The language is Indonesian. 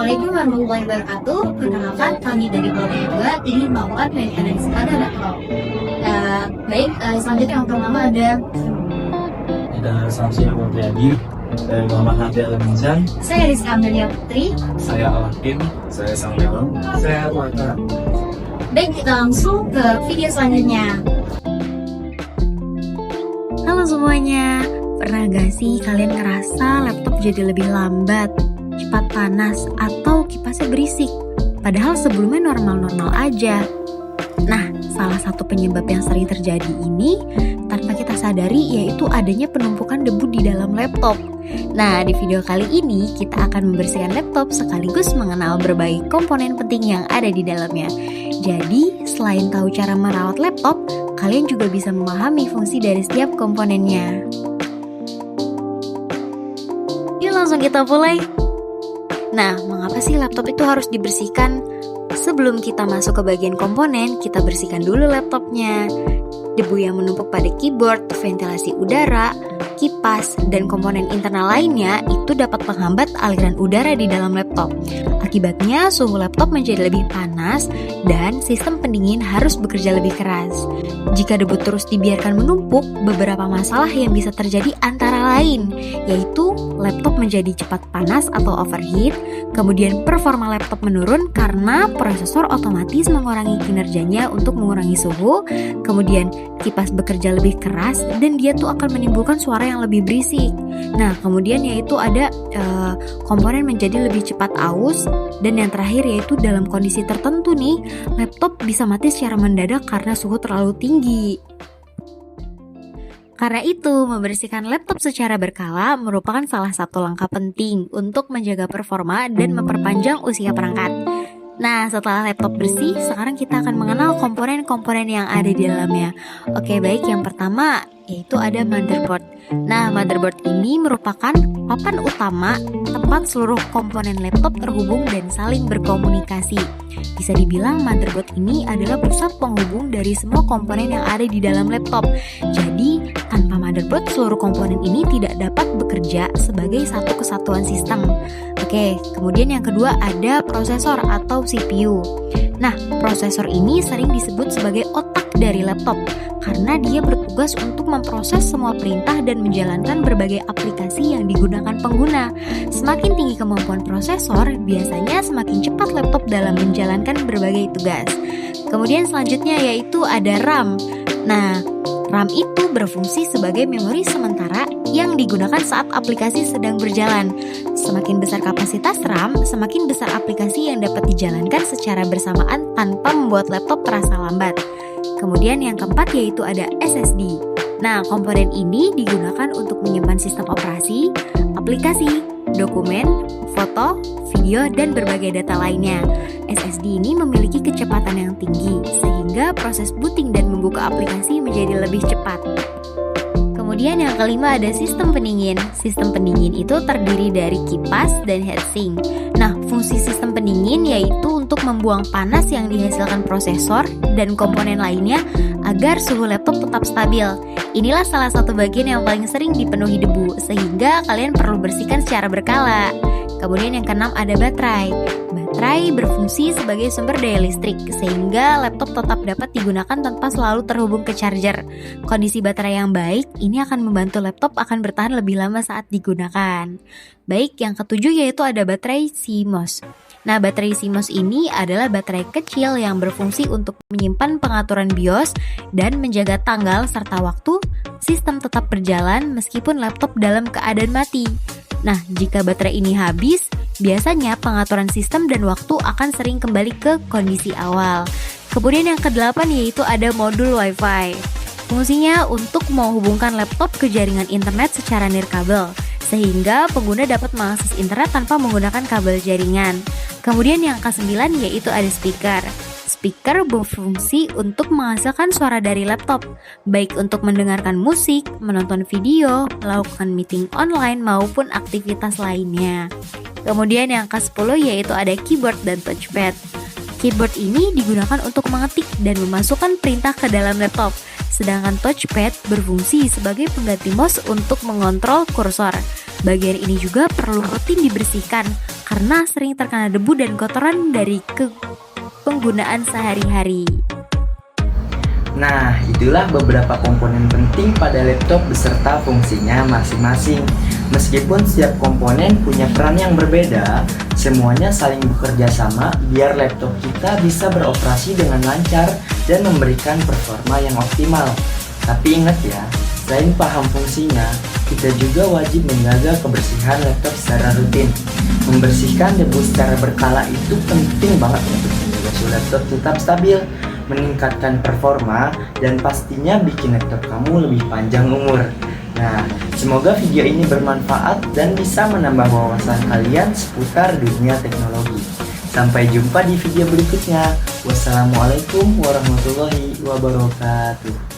Assalamualaikum warahmatullahi wabarakatuh. Perkenalkan, kami dari Kelompok 2 ingin melakukan maintenance pada laptop. Baik, selanjutnya yang pertama ada Samsi Muhammad dari Muhammad Nabi Al-Minsan. saya Rizka Amelia Putri. Saya Alakin. Saya Samuel. Saya Waka. Baik, kita langsung ke video selanjutnya. Halo semuanya, pernah gak sih kalian ngerasa laptop jadi lebih lambat, cepat panas, atau kipasnya berisik? Padahal sebelumnya normal-normal aja. Nah, salah satu penyebab yang sering terjadi ini tanpa kita sadari yaitu adanya penumpukan debu di dalam laptop. Nah, di video kali ini kita akan membersihkan laptop sekaligus mengenal berbagai komponen penting yang ada di dalamnya. Jadi, selain tahu cara merawat laptop, kalian juga bisa memahami fungsi dari setiap komponennya. Yuk langsung kita mulai. Nah, mengapa sih laptop itu harus dibersihkan? Sebelum kita masuk ke bagian komponen, kita bersihkan dulu laptopnya. Debu yang menumpuk pada keyboard, ventilasi udara, kipas, dan komponen internal lainnya itu dapat menghambat aliran udara di dalam laptop. Akibatnya, suhu laptop menjadi lebih panas dan sistem pendingin harus bekerja lebih keras. Jika debu terus dibiarkan menumpuk, beberapa masalah yang bisa terjadi antara lain, yaitu laptop menjadi cepat panas atau overheat, kemudian performa laptop menurun karena prosesor otomatis mengurangi kinerjanya untuk mengurangi suhu, kemudian kipas bekerja lebih keras dan dia tuh akan menimbulkan suara yang lebih berisik. Nah, kemudian yaitu ada komponen menjadi lebih cepat aus, dan yang terakhir yaitu dalam kondisi tertentu nih, laptop bisa mati secara mendadak karena suhu terlalu tinggi. Karena itu, membersihkan laptop secara berkala merupakan salah satu langkah penting untuk menjaga performa dan memperpanjang usia perangkat. Nah, setelah laptop bersih, sekarang kita akan mengenal komponen-komponen yang ada di dalamnya. Oke, baik, yang pertama yaitu ada motherboard. Nah, motherboard ini merupakan papan utama tempat seluruh komponen laptop terhubung dan saling berkomunikasi. Bisa dibilang motherboard ini adalah pusat penghubung dari semua komponen yang ada di dalam laptop. Jadi, tanpa motherboard, seluruh komponen ini tidak dapat bekerja sebagai satu kesatuan sistem. Oke, kemudian yang kedua ada prosesor atau CPU. Nah, prosesor ini sering disebut sebagai otak dari laptop karena dia bertugas untuk memproses semua perintah dan menjalankan berbagai aplikasi yang digunakan pengguna. Semakin tinggi kemampuan prosesor, biasanya semakin cepat laptop dalam menjalankan berbagai tugas. Kemudian selanjutnya yaitu ada RAM. Nah, RAM itu berfungsi sebagai memori sementara yang digunakan saat aplikasi sedang berjalan. Semakin besar kapasitas RAM, semakin besar aplikasi yang dapat dijalankan secara bersamaan tanpa membuat laptop terasa lambat. Kemudian yang keempat yaitu ada SSD. Nah, komponen ini digunakan untuk menyimpan sistem operasi, aplikasi, dokumen, foto, video, dan berbagai data lainnya. SSD ini memiliki kecepatan yang tinggi, sehingga proses booting dan membuka aplikasi menjadi lebih cepat. Kemudian yang kelima ada sistem pendingin. Sistem pendingin itu terdiri dari kipas dan heatsink. Nah, fungsi sistem pendingin yaitu untuk membuang panas yang dihasilkan prosesor dan komponen lainnya agar suhu laptop tetap stabil. Inilah salah satu bagian yang paling sering dipenuhi debu, sehingga kalian perlu bersihkan secara berkala. Kemudian yang keenam ada baterai. Baterai berfungsi sebagai sumber daya listrik, sehingga laptop tetap dapat digunakan tanpa selalu terhubung ke charger. Kondisi baterai yang baik ini akan membantu laptop akan bertahan lebih lama saat digunakan. Baik, yang ketujuh yaitu ada baterai CMOS. Nah, baterai CMOS ini adalah baterai kecil yang berfungsi untuk menyimpan pengaturan BIOS dan menjaga tanggal serta waktu sistem tetap berjalan meskipun laptop dalam keadaan mati. Nah, jika baterai ini habis, biasanya pengaturan sistem dan waktu akan sering kembali ke kondisi awal. Kemudian yang kedelapan yaitu ada modul Wi-Fi. Fungsinya untuk menghubungkan laptop ke jaringan internet secara nirkabel, sehingga pengguna dapat mengakses internet tanpa menggunakan kabel jaringan. Kemudian yang ke-9 yaitu ada speaker. Speaker berfungsi untuk menghasilkan suara dari laptop, baik untuk mendengarkan musik, menonton video, melakukan meeting online maupun aktivitas lainnya. Kemudian yang ke-10 yaitu ada keyboard dan touchpad. Keyboard ini digunakan untuk mengetik dan memasukkan perintah ke dalam laptop, sedangkan touchpad berfungsi sebagai pengganti mouse untuk mengontrol kursor. Bagian ini juga perlu rutin dibersihkan karena sering terkena debu dan kotoran dari penggunaan sehari-hari. Nah, itulah beberapa komponen penting pada laptop beserta fungsinya masing-masing. Meskipun setiap komponen punya peran yang berbeda, semuanya saling bekerja sama biar laptop kita bisa beroperasi dengan lancar dan memberikan performa yang optimal. Tapi ingat ya, selain paham fungsinya, kita juga wajib menjaga kebersihan laptop secara rutin. Membersihkan debu secara berkala itu penting banget untuk menjaga suhu laptop tetap stabil, meningkatkan performa, dan pastinya bikin laptop kamu lebih panjang umur. Nah, semoga video ini bermanfaat dan bisa menambah wawasan kalian seputar dunia teknologi. Sampai jumpa di video berikutnya. Wassalamualaikum warahmatullahi wabarakatuh.